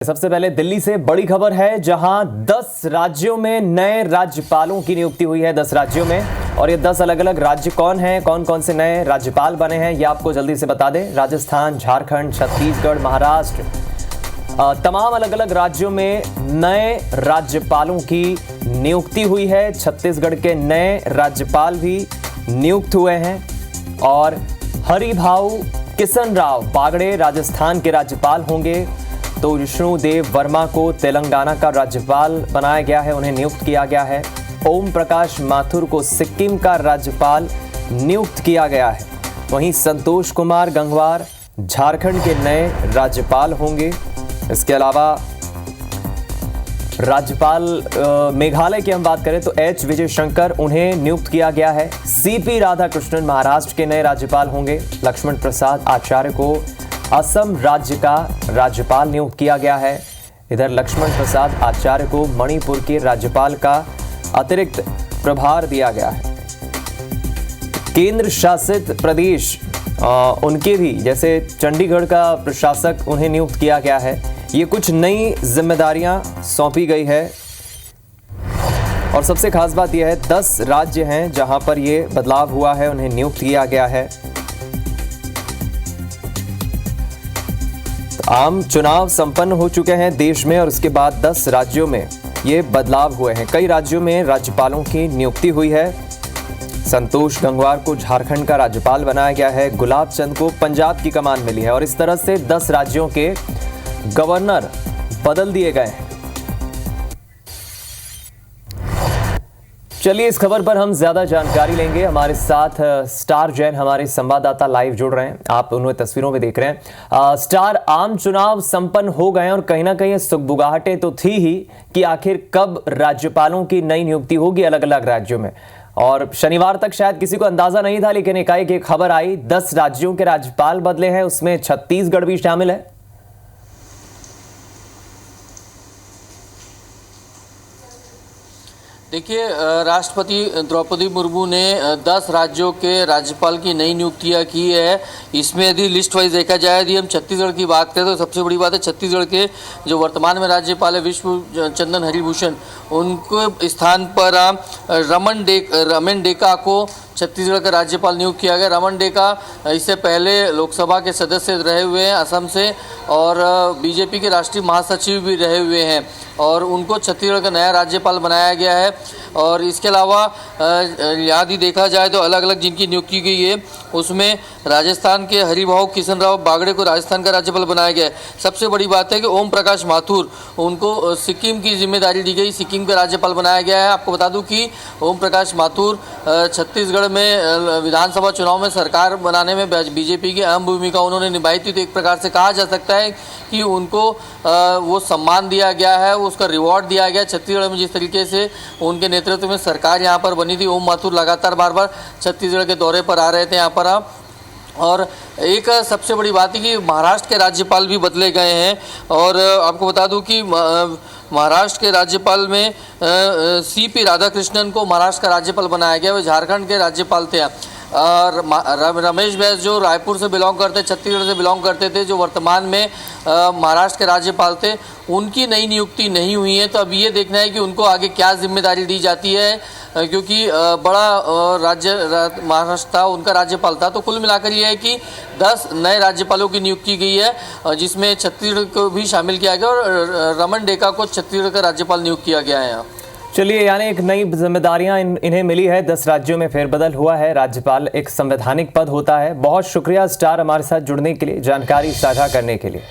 सबसे पहले दिल्ली से बड़ी खबर है, जहां 10 राज्यों में नए राज्यपालों की नियुक्ति हुई है। 10 राज्यों में, और ये 10 अलग अलग राज्य कौन हैं, कौन कौन से नए राज्यपाल बने हैं, ये आपको जल्दी से बता दें। राजस्थान, झारखंड, छत्तीसगढ़, महाराष्ट्र, तमाम अलग अलग राज्यों में नए राज्यपालों की नियुक्ति हुई है। छत्तीसगढ़ के नए राज्यपाल भी नियुक्त हुए हैं और हरिभाऊ किशन राव बागड़े राजस्थान के राज्यपाल होंगे। तो विष्णुदेव वर्मा को तेलंगाना का राज्यपाल बनाया गया है, उन्हें नियुक्त किया गया है। ओम प्रकाश माथुर को सिक्किम का राज्यपाल नियुक्त किया गया है। वहीं संतोष कुमार गंगवार झारखंड के नए राज्यपाल होंगे। इसके अलावा राज्यपाल मेघालय की हम बात करें तो एच विजय शंकर, उन्हें नियुक्त किया गया है। सीपी राधाकृष्णन महाराष्ट्र के नए राज्यपाल होंगे। लक्ष्मण प्रसाद आचार्य को असम राज्य का राज्यपाल नियुक्त किया गया है। इधर लक्ष्मण प्रसाद आचार्य को मणिपुर के राज्यपाल का अतिरिक्त प्रभार दिया गया है। केंद्र शासित प्रदेश उनके भी, जैसे चंडीगढ़ का प्रशासक, उन्हें नियुक्त किया गया है। ये कुछ नई जिम्मेदारियां सौंपी गई है और सबसे खास बात यह है 10 राज्य हैं जहां पर ये बदलाव हुआ है, उन्हें नियुक्त किया गया है। आम चुनाव संपन्न हो चुके हैं देश में और उसके बाद 10 राज्यों में ये बदलाव हुए हैं। कई राज्यों में राज्यपालों की नियुक्ति हुई है। संतोष गंगवार को झारखंड का राज्यपाल बनाया गया है। गुलाब चंद को पंजाब की कमान मिली है और इस तरह से 10 राज्यों के गवर्नर बदल दिए गए हैं। चलिए इस खबर पर हम ज्यादा जानकारी लेंगे। हमारे साथ स्टार जैन हमारे संवाददाता लाइव जुड़ रहे हैं, आप उन्हें तस्वीरों में देख रहे हैं। स्टार, आम चुनाव संपन्न हो गए और कहीं ना कहीं सुगबुगाहटें तो थी ही कि आखिर कब राज्यपालों की नई नियुक्ति होगी अलग अलग राज्यों में, और शनिवार तक शायद किसी को अंदाजा नहीं था, लेकिन एकाएक एक खबर आई 10 राज्यों के राज्यपाल बदले हैं, उसमें छत्तीसगढ़ भी शामिल है। देखिए, राष्ट्रपति द्रौपदी मुर्मू ने 10 राज्यों के राज्यपाल की नई नियुक्तियां की है। इसमें यदि लिस्ट वाइज देखा जाए, यदि हम छत्तीसगढ़ की बात करें तो सबसे बड़ी बात है छत्तीसगढ़ के जो वर्तमान में राज्यपाल है विश्व चंदन हरिभूषण, उनको स्थान पर रमन डेका को छत्तीसगढ़ का राज्यपाल नियुक्त किया गया। रमन डेका इससे पहले लोकसभा के सदस्य रहे हुए हैं असम से, और बीजेपी के राष्ट्रीय महासचिव भी रहे हुए हैं, और उनको छत्तीसगढ़ का नया राज्यपाल बनाया गया है। और इसके अलावा यदि देखा जाए तो अलग अलग जिनकी नियुक्ति की गई है, उसमें राजस्थान के हरिभाऊ किशन राव बागड़े को राजस्थान का राज्यपाल बनाया गया है। सबसे बड़ी बात है कि ओम प्रकाश माथुर, उनको सिक्किम की जिम्मेदारी दी गई, सिक्किम का राज्यपाल बनाया गया है। आपको बता दूं कि ओम प्रकाश माथुर छत्तीसगढ़ में विधानसभा चुनाव में सरकार बनाने में बीजेपी की अहम भूमिका उन्होंने निभाई थी। तो एक प्रकार से कहा जा सकता है कि उनको वो सम्मान दिया गया है, उसका रिवॉर्ड दिया गया। छत्तीसगढ़ में जिस तरीके से उनके नेतृत्व में सरकार यहाँ पर बनी थी, ओम माथुर लगातार बार बार छत्तीसगढ़ के दौरे पर आ रहे थे यहाँ पर। और एक सबसे बड़ी बात है कि महाराष्ट्र के राज्यपाल भी बदले गए हैं। और आपको बता दूं कि महाराष्ट्र के राज्यपाल में सीपी राधाकृष्णन को महाराष्ट्र का राज्यपाल बनाया गया। वे झारखंड के राज्यपाल थे। और रमेश बैस जो रायपुर से बिलोंग करते, छत्तीसगढ़ से बिलोंग करते थे, जो वर्तमान में महाराष्ट्र के राज्यपाल थे, उनकी नई नियुक्ति नहीं हुई है। तो अब ये देखना है कि उनको आगे क्या जिम्मेदारी दी जाती है, क्योंकि बड़ा राज्य महाराष्ट्र था, उनका राज्यपाल था। तो कुल मिलाकर ये है कि 10 नए राज्यपालों की नियुक्ति की गई है, जिसमें छत्तीसगढ़ को भी शामिल किया गया और रमन डेका को छत्तीसगढ़ का राज्यपाल नियुक्त किया गया है। चलिए, यानी एक नई जिम्मेदारियां इन्हें मिली है। 10 राज्यों में फेरबदल हुआ है। राज्यपाल एक संवैधानिक पद होता है। बहुत शुक्रिया स्टार हमारे साथ जुड़ने के लिए, जानकारी साझा करने के लिए।